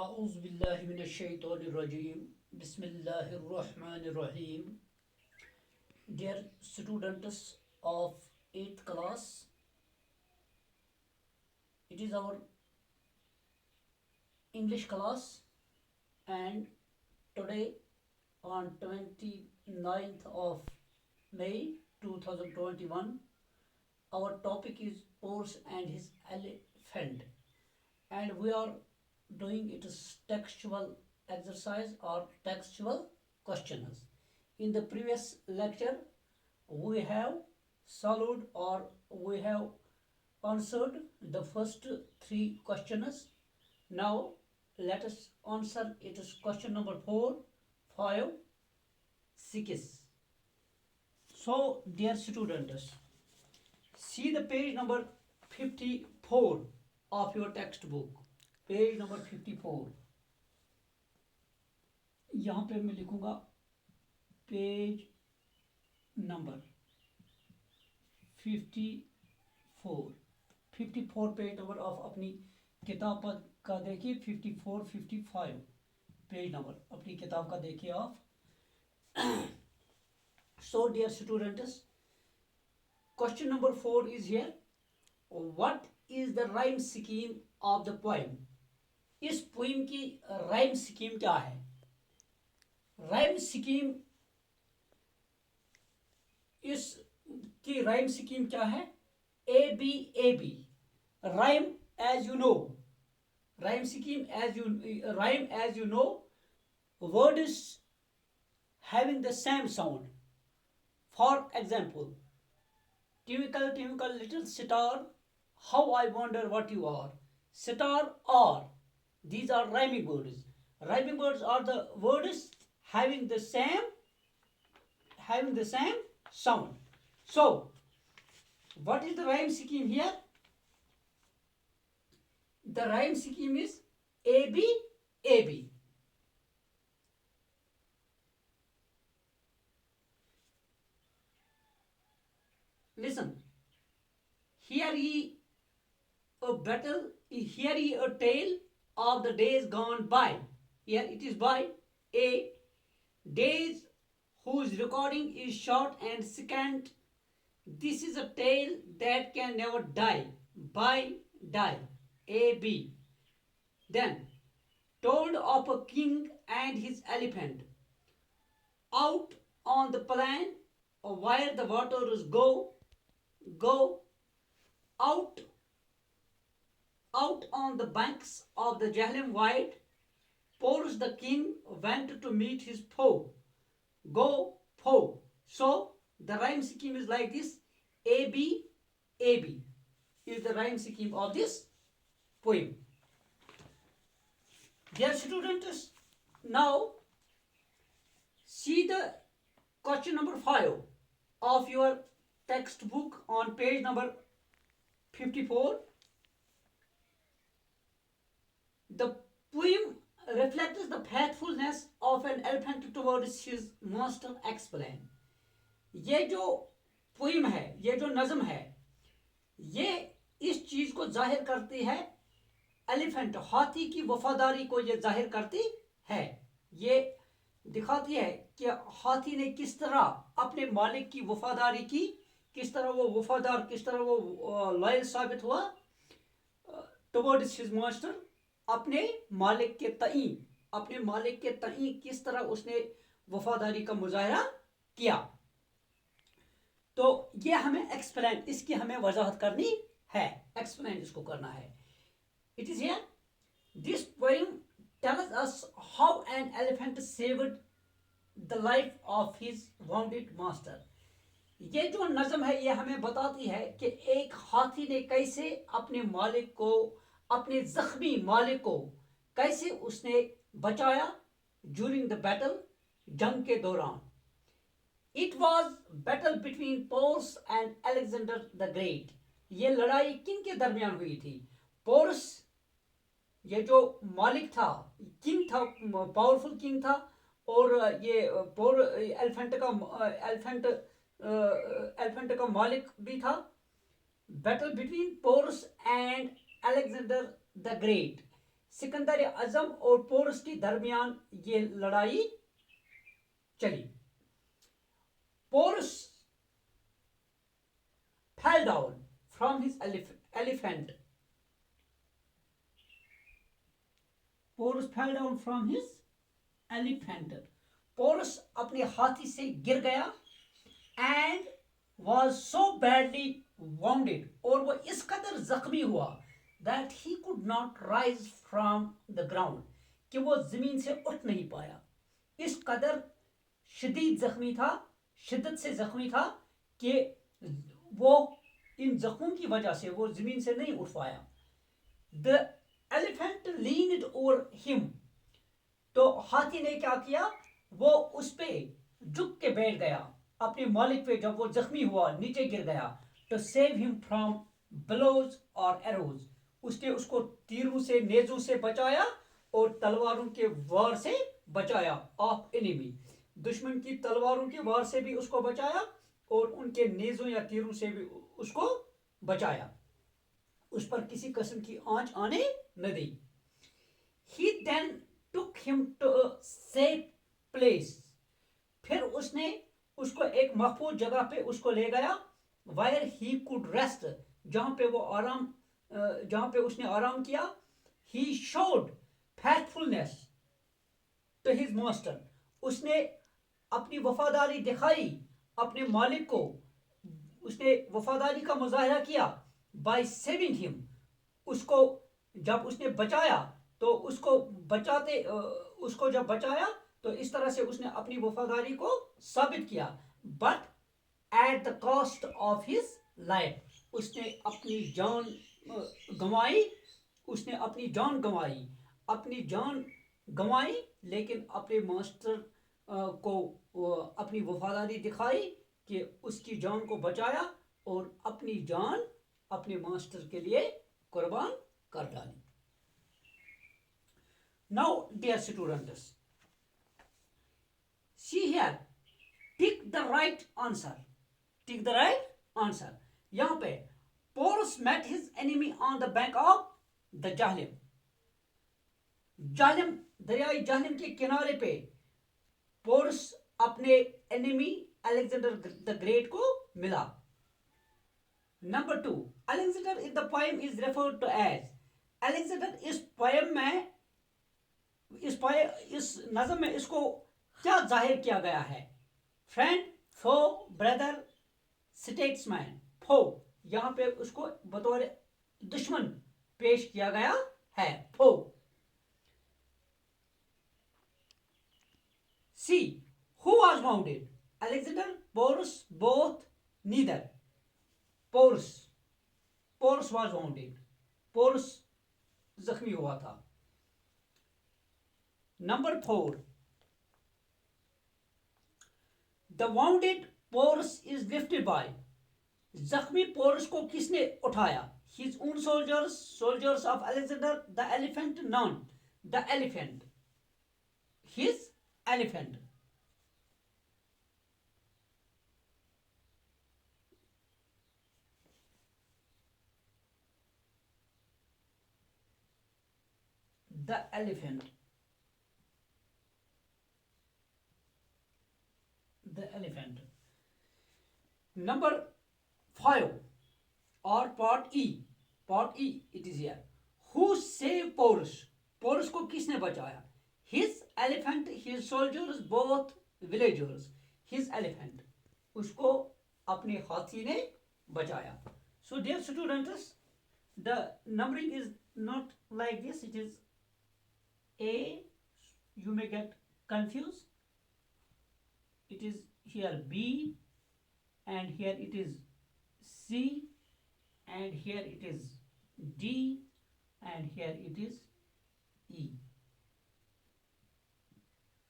أعوذ بالله من الشيطان الرجيم بسم الله الرحمن الرحيم. Dear students of 8th class, it is our English class, and today on 29th of May 2021, our topic is horse and his elephant, and we are doing it as textual exercise or textual questions. In the previous lecture, we have solved or we have answered the first three questions. Now let us answer it is question number 4, 5, 6. So dear students, see the page number 54 of your textbook. Page number 54. यहाँ पे मैं लिखूंगा page number 54 page number of अपनी किताब का देखिए 54 55 page number अपनी किताब का देखिए आप. So dear students, question number 4 is here. What is the rhyme scheme of the poem? इस पोइम की राइम स्कीम क्या है? राइम स्कीम इसकी राइम स्कीम क्या है? A B rhyme as you know. Rhyme scheme as you know, words having the same sound. For example, twinkle little star, how I wonder what you are. Star or, these are rhyming words. Rhyming words are the words having the same sound. So what is the rhyme scheme here? The rhyme scheme is AB. Listen, hear ye a tale of the days gone by. Here it is by A. Days whose recording is short and scant. This is a tale that can never die. By die. A. B. Then, told of a king and his elephant. Out on the plain where the waters go out on the banks of the Jhelum wide. Porus the king went to meet his foe. Go foe. So the rhyme scheme is like this. AB is the rhyme scheme of this poem. Dear students, now see the question number 5 of your textbook on page number 54. The poem reflects the faithfulness of an elephant towards his master. Explain. ये जो poem है, ये जो नज़म है, ये इस चीज को जाहिर करती है, एलिफेंट हाथी की वफादारी को ये जाहिर करती है. ये दिखाती है कि हाथी ने किस तरह अपने मालिक की वफादारी की, किस तरह वो वफादार, किस तरह वो लॉयल साबित हुआ टुवर्ड्स हिज मास्टर, अपने मालिक के तई किस तरह उसने वफादारी का मुजाहरा किया. तो ये हमें एक्सप्लेन, इसकी हमें वजाहत करनी है, एक्सप्लेन इसको करना है. It is here. This poem tells us how an elephant saved the life of his bounded master. ये जो नज़म है ये हमें बताती है कि एक हाथी ने कैसे अपने मालिक को, अपने जख्मी मालिक को कैसे उसने बचाया ड्यूरिंग द बैटल, जंग के दौरान. It was battle between Porus and Alexander the great. ये लड़ाई किन के दरमियान हुई थी? पोरस, ये जो मालिक था, किंग था, पावरफुल किंग था, और ये एलिफेंट का मालिक भी था. Battle between Porus and Alexander the great. Sikandar Azam और पोरस के दरमियान ये लड़ाई चली. Porus fell down from his elephant. Porus fell down from his elephant. Porus अपने हाथी से गिर गया and was so badly wounded, और वो इस कदर जख्मी हुआ that he could not rise from the ground, कि वो जमीन से उठ नहीं पाया. इस कदर शदीद जख्मी था, शिद्दत से जख्मी था कि वो इन जख्मों की वजह से वो जमीन से नहीं उठ पाया. The elephant leaned over him. तो हाथी ने क्या किया, वो उस पे झुक के बैठ गया अपने मालिक पे. जब वो जख्मी हुआ, नीचे गिर गया, to save him from blows or arrows. उसने उसको तीरों से, नेजों से बचाया और तलवारों के वार से बचाया. ऑफ एनिमी, दुश्मन की तलवारों के वार से भी उसको बचाया और उनके नेजों या तीरों से भी उसको बचाया. उस पर किसी किस्म की आंच आने न दी. He then took him to a safe place. फिर उसने उसको एक महफूज जगह पे उसको ले गया. Where he could rest, जहां पे वो आराम, जहां पे उसने आराम किया. He showed faithfulness to his master. उसने अपनी वफादारी दिखाई अपने मालिक को. उसने वफादारी का मुजाहिरा किया by saving him. उसको जब उसने बचाया तो उसको बचाते, उसको जब बचाया तो इस तरह से उसने अपनी वफादारी को साबित किया. But at the cost of his life, उसने अपनी जान गंवाई. उसने अपनी जान गंवाई, अपनी जान गंवाई, लेकिन अपने मास्टर को अपनी वफादारी दिखाई कि उसकी जान को बचाया और अपनी जान अपने मास्टर के लिए कुर्बान कर डाली. Now, dear students, see here, pick the right answer. Pick the right answer. यहाँ पे Porus met his enemy on the bank of the Jahlim. जालिम, दरियाई जालिम के किनारे पे पोरस अपने एनिमी अलेक्जेंडर द ग्रेट को मिला. Number 2, Alexander in the poem is referred to as. Alexander इस पोएम में, इस नज़म में इसको क्या जाहिर किया गया है? फ्रेंड, फो, ब्रदर, स्टेट्समैन. फो, यहां पे उसको बतौर दुश्मन पेश किया गया है. फो. C, who was wounded? Alexander, Porus, both, neither. Porus was wounded. Porus जख्मी हुआ था. Number 4, the wounded Porus is lifted by. जख्मी पोरस को किसने उठाया? His own soldiers of Alexander the elephant, none. The elephant, his elephant. The elephant. The elephant. Number 5 or part E. Part E, it is here. Who saved Porus? Porus को किसने बचाया? His elephant, his soldiers, both villagers. His elephant. उसको अपने हाथी ने बचाया. So dear students, the numbering is not like this. It is A. You may get confused. It is here B, and here it is C, and here it is D, and here it is E.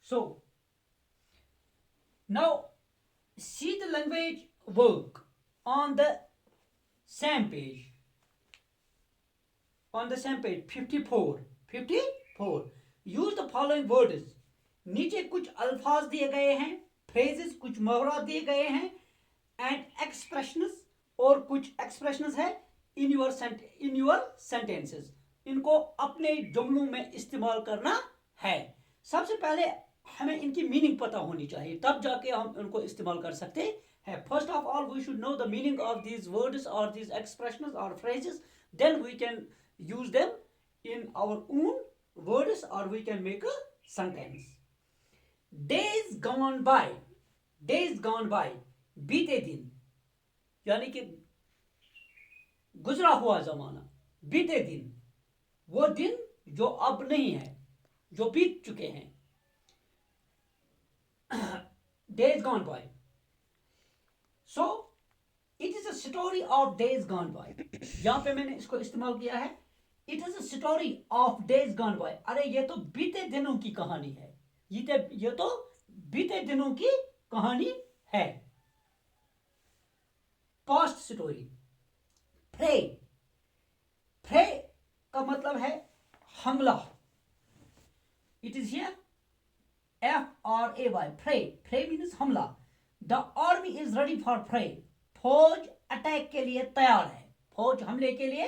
So, now see the language work on the same page. On the same page, 54. Use the following words. नीचे कुछ अल्फाज दिए गए हैं, phrases, कुछ मुहावरा दिए गए हैं, and expressions, और कुछ expressions है in your sentences. इनको अपने जुमलों में इस्तेमाल करना है। सबसे पहले हमें इनकी मीनिंग पता होनी चाहिए, तब जाके हम इनको इस्तेमाल कर सकते हैं। First of all we should know the meaning of these words और दीज एक्सप्रेशंस और phrases, then we can use them in our own words or we can make a sentence. Days gone by, days gone by, बीते दिन, यानी कि गुजरा हुआ जमाना, बीते दिन, वो दिन जो अब नहीं है, जो बीत चुके हैं। days gone by, so it is a story of days gone by। यहां पे मैंने इसको इस्तेमाल किया है, it is a story of days gone by। अरे ये तो बीते दिनों की कहानी है, ये तो बीते दिनों की कहानी है। पास्ट स्टोरी, प्रे, प्रे का मतलब है हमला। It is here FRAY, fray, fray means हमला। The army is ready for fray, फौज अटैक के लिए तैयार है, फौज हमले के लिए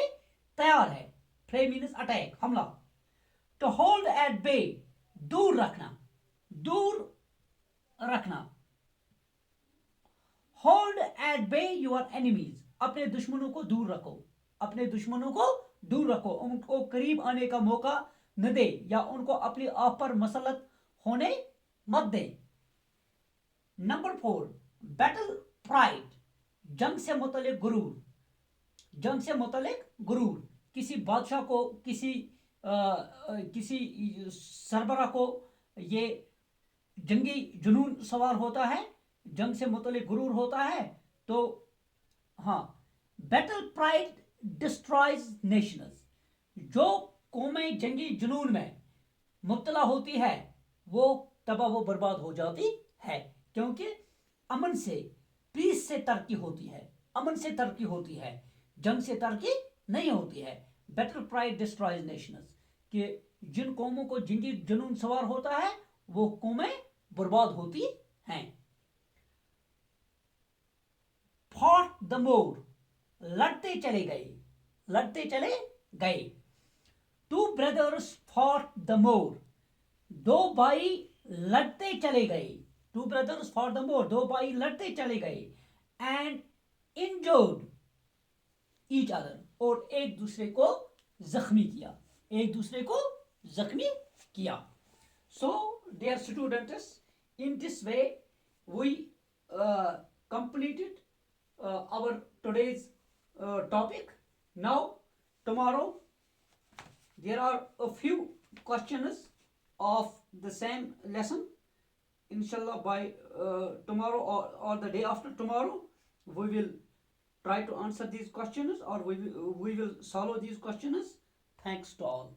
तैयार है। प्रे मीन्स अटैक, हमला। टू होल्ड एट बे, दूर रखना, दूर रखना। Hold at bay your enemies, अपने दुश्मनों को दूर रखो, अपने दुश्मनों को दूर रखो, उनको करीब आने का मौका न दे या उनको अपने आप पर मसलत होने मत दे। नंबर 4, बैटल प्राइड, जंग से मुतल्लिक गुरूर, जंग से मुतल्लिक गुरूर। किसी बादशाह को, किसी सरबरा को ये जंगी जुनून सवार होता है, जंग से मुतल्लिक गुरूर होता है। तो हाँ, बैटल प्राइड डिस्ट्रॉयज नेशंस, जो कौमें जंगी जुनून में मुब्तला होती है वो तबाह व बर्बाद हो जाती है, क्योंकि अमन से, पीस से तरक्की होती है, अमन से तरक्की होती है, जंग से तरक्की नहीं होती है। बैटल प्राइड डिस्ट्रॉयज नेशंस, कि जिन कौमों को जंगी जुनून सवार होता है वो कौमें बर्बाद होती हैं। फॉट द मोर, लड़ते चले गए, लड़ते चले गए। Two brothers fought the more, दो भाई लड़ते चले गए। Two brothers fought the more, दो भाई लड़ते चले गए। एंड इंजर्ड ईच अदर, और एक दूसरे को जख्मी किया, एक दूसरे को जख्मी किया। So dear students, in this way we completed our today's topic. Now tomorrow there are a few questions of the same lesson. Inshallah by tomorrow or the day after tomorrow we will try to answer these questions, or we will solve these questions. Thanks to all.